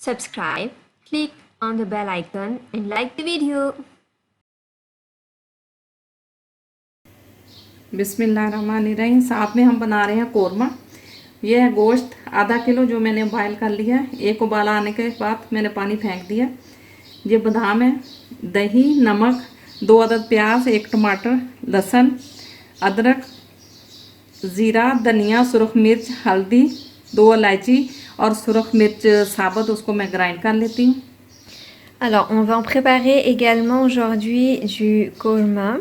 subscribe, click on the bell icon and like the video. बिस्मिल्लाहिर्रहमानिर्रहीम। साथ में हम बना रहे हैं कोरमा। यह है गोश्त आधा किलो जो मैंने बॉयल कर लिया है। एक उबाला आने के बाद मैंने पानी फेंक दिया। ये बादाम है, दही, नमक, 2 अदद प्याज, 1 टमाटर, लहसुन, अदरक, ज़ीरा, धनिया, सुरख मिर्च, हल्दी, 2 इलायची और सुरख मिर्च साबुत, उसको मैं ग्राइंड कर लेती हूँ। Alors, on va en préparer également aujourd'hui du korma.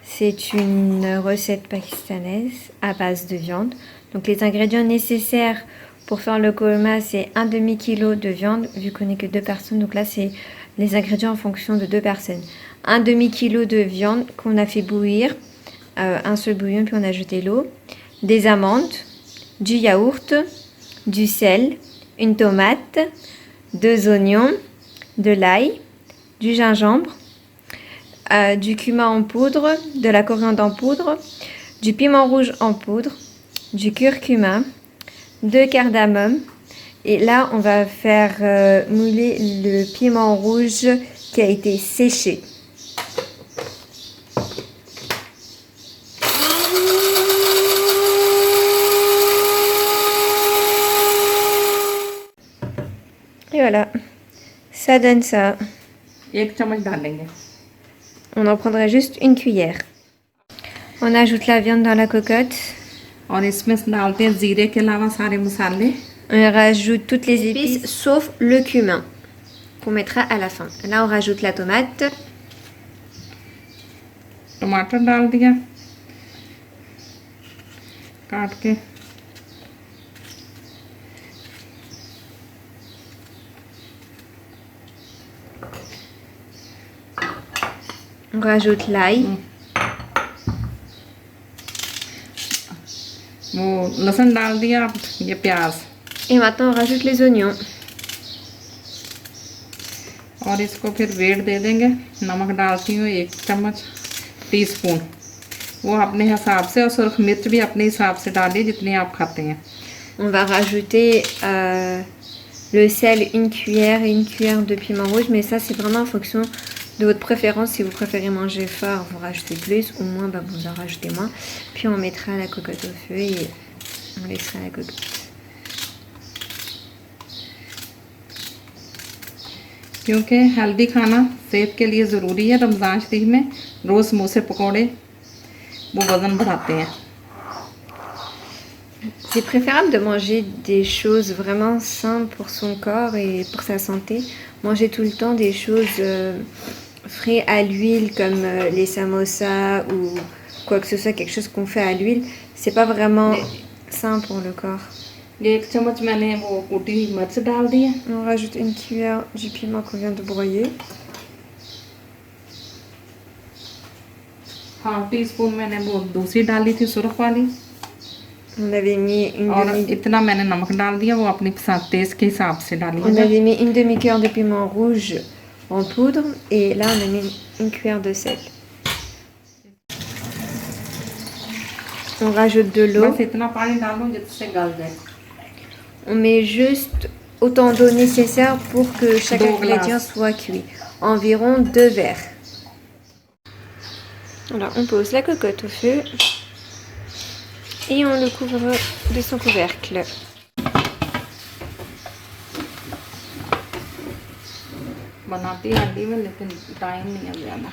C'est une recette pakistanaise à base de viande. Donc, les ingrédients nécessaires pour faire le korma, c'est un demi-kilo de viande, vu qu'on n'est que 2 personnes. Donc là, c'est les ingrédients en fonction de 2 personnes. Un demi-kilo de viande qu'on a fait bouillir, un seul bouillon, puis on a ajouté l'eau. Des amandes, du yaourt, du sel, une tomate, 2 oignons, de l'ail, du gingembre, du cumin en poudre, de la coriandre en poudre, du piment rouge en poudre, du curcuma, de cardamome. Et là, on va faire mouler le piment rouge qui a été séché. Et voilà, ça donne ça. 1 चम्मच डालेंगे। On en prendrait juste une cuillère. On ajoute la viande dans la cocotte. और इसमें डालते हैं ज़ीरे के अलावा सारे मसाले। On rajoute toutes les épices sauf le cumin qu'on mettra à la fin. Là, on rajoute la tomate. टमाटर डाल दिया काट के। On rajoute l'ail. वो लहसुन डाल दिया। अब ये प्याज। Et maintenant, on rajoute les oignons. और इसको फिर वेट दे देंगे। नमक डालती हूँ 1 चम्मच, टीस्पून, वो अपने हिसाब से, और सुरख मिर्च भी अपने हिसाब से डालिए जितनी आप खाते हैं। On va rajouter le sel, une cuillère et une cuillère de piment rouge. Mais ça, c'est vraiment en fonction de votre préférence. Si vous préférez manger fort, vous rajoutez plus, ou moins, bah, vous en rajoutez moins. Puis on mettra la cocotte au feu et on laissera la cocotte. क्योंकि हेल्दी खाना सेहत के लिए ज़रूरी है। रमज़ान शरीफ में रोज़ समोसे पकौड़े वो वज़न बढ़ाते हैं। C'est préférable de manger des choses vraiment saines pour son corps et pour sa santé. Manger tout le temps des choses frites à l'huile comme les samosas ou quoi que ce soit, quelque chose qu'on fait à l'huile, c'est pas vraiment sain pour le corps. 1 चम्मच मैंने वो कूटी हुई मिर्च डाल दी है। On rajoute une cuillère du piment qu'on vient de broyer. Half teaspoon मैंने वो दूसरी डाली थी, सुरख वाली। On avait mis une और demi... इतना मैंने नमक डाल दिया, वो अपनी तेज के हिसाब से डालिए। On avait mis une demi-cuillère de piment rouge en poudre et là on a mis une cuillère de sel. On rajoute de l'eau. बस इतना पानी डालो जिससे गल जाए। On met juste autant d'eau nécessaire pour que chaque 2 ingrédient soit cuit. Environ 2 verres. Alors on pose la cocotte au feu et on le couvre de son couvercle. बनाती हल्दी में, लेकिन टाइम नहीं है ज़्यादा।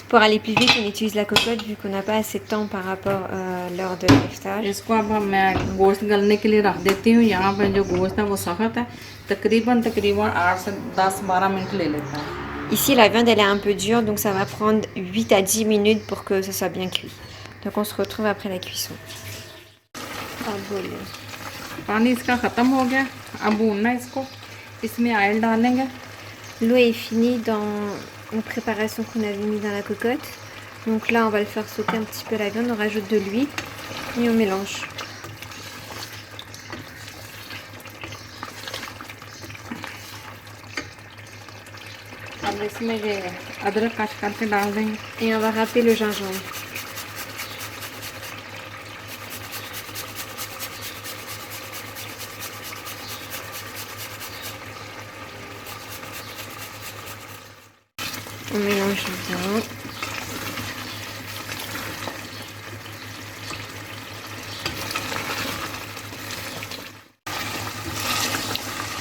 Pour aller plus vite, on utilise la cocotte vu qu'on n'a pas assez de temps par rapport à l'heure de l'iftar. इसको अब मैं गोश्त गलने के लिए रख देती हूँ। यहाँ पर जो गोश्त है वो सख्त है, तकरीबन 8 से 10-12 मिनट ले लेता है। Ici, la viande elle est un peu dure, donc ça va prendre 8 à 10 minutes pour que ça soit bien cuit. Donc on se retrouve après la cuisson. पानी इसका ख़त्म हो गया। अब भूनना इसको, इसमें ऑयल डालेंगे। L'eau est finie dans la préparation qu'on avait mis dans la cocotte. Donc là, on va le faire sauter un petit peu la viande. On rajoute de l'huile et on mélange. अब इसमें ये अदरक कट करके डाल देंगे। Et on va râper le gingembre. On mélange bien.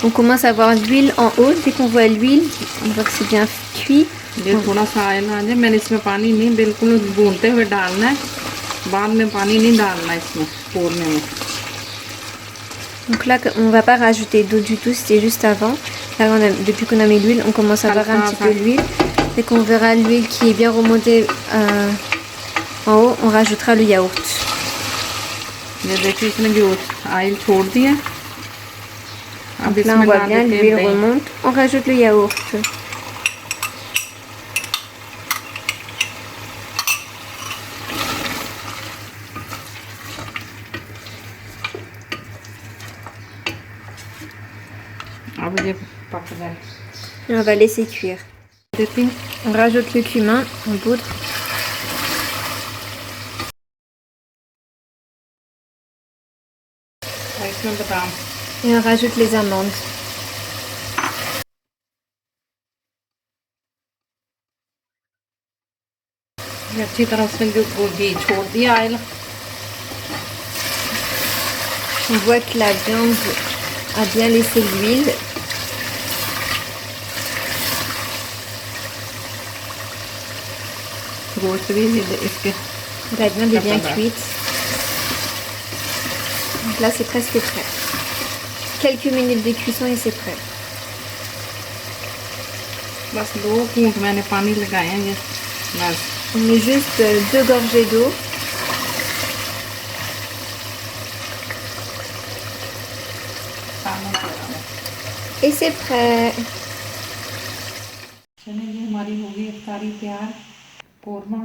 On commence à voir l'huile en haut. Dès qu'on voit l'huile, on voit que c'est bien cuit. ये थोड़ा सा ऑयल आ जाए, मैंने इसमें पानी नहीं, बिल्कुल भूनते हुए डालना है, बाद में पानी नहीं डालना इसमें कोरमे में। Donc là, on va pas rajouter d'eau du tout, c'était juste avant. Là, depuis qu'on a mis l'huile, on commence à voir un petit peu l'huile. Dès qu'on verra l'huile qui est bien remontée en haut, on rajoutera le yaourt. ये देखिए इसने भी ऑयल छोड़ दिया। अब là, on voit bien l'huile remonte. On rajoute le yaourt. अब ये पक जाए। On va laisser cuire. On rajoute le cumin en poudre. इसमें बादाम। Et on rajoute les amandes. अच्छी तरह उसने घी छोड़ दिया oil. On voit que la viande a bien laissé l'huile. गोश्त भी इसके La viande est bien cuite. Donc là, c'est presque prêt. Quelques minutes de cuisson et c'est prêt. बस 2 घूंट मैंने पानी लगाए हैं ये बस। On met juste 2 gorgées d'eau. Et c'est prêt. चलिए ये हमारी हो गई इफ्तारी तैयार। कोरमा,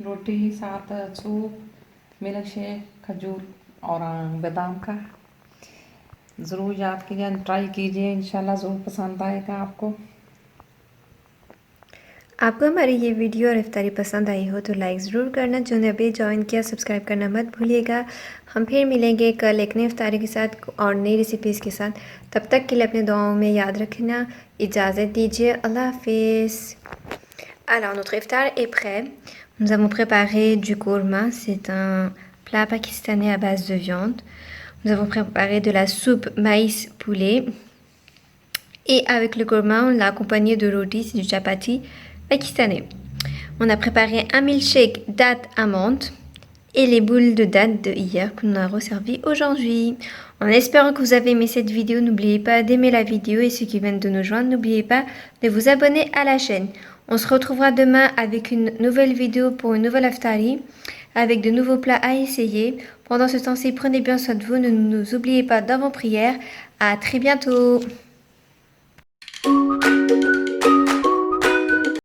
रोटी, साथ सूप, मिल्क शेक, खजूर और बादाम का। ज़रूर याद कीजिए, ट्राई कीजिए, इंशाल्लाह ज़रूर पसंद आएगा आपको। आपको हमारी ये वीडियो और इफ्तारी पसंद आई हो तो लाइक ज़रूर करना। जो ने अभी ज्वाइन किया सब्सक्राइब करना मत भूलिएगा। हम फिर मिलेंगे कल एक नई इफ्तारी के साथ और नई रेसिपीज़ के साथ। तब तक के लिए अपने दुआओं में याद रखना। इजाज़त दीजिए। अल्लाह हाफिज़। Alors notre iftar est prêt. Nous avons préparé du kourma. C'est un plat pakistanais à base de viande. Nous avons préparé de la soupe maïs poulet. Et avec le kourma, on l'a accompagné de roti, c'est du chapati pakistanais. On a préparé un milkshake dattes amandes et les boules de dattes de hier que l'on a resservi aujourd'hui. En espérant que vous avez aimé cette vidéo, n'oubliez pas d'aimer la vidéo et ceux qui viennent de nous joindre, n'oubliez pas de vous abonner à la chaîne. On se retrouvera demain avec une nouvelle vidéo pour une nouvelle iftari avec de nouveaux plats à essayer. Pendant ce temps-ci, prenez bien soin de vous, ne nous oubliez pas dans vos prières. À très bientôt.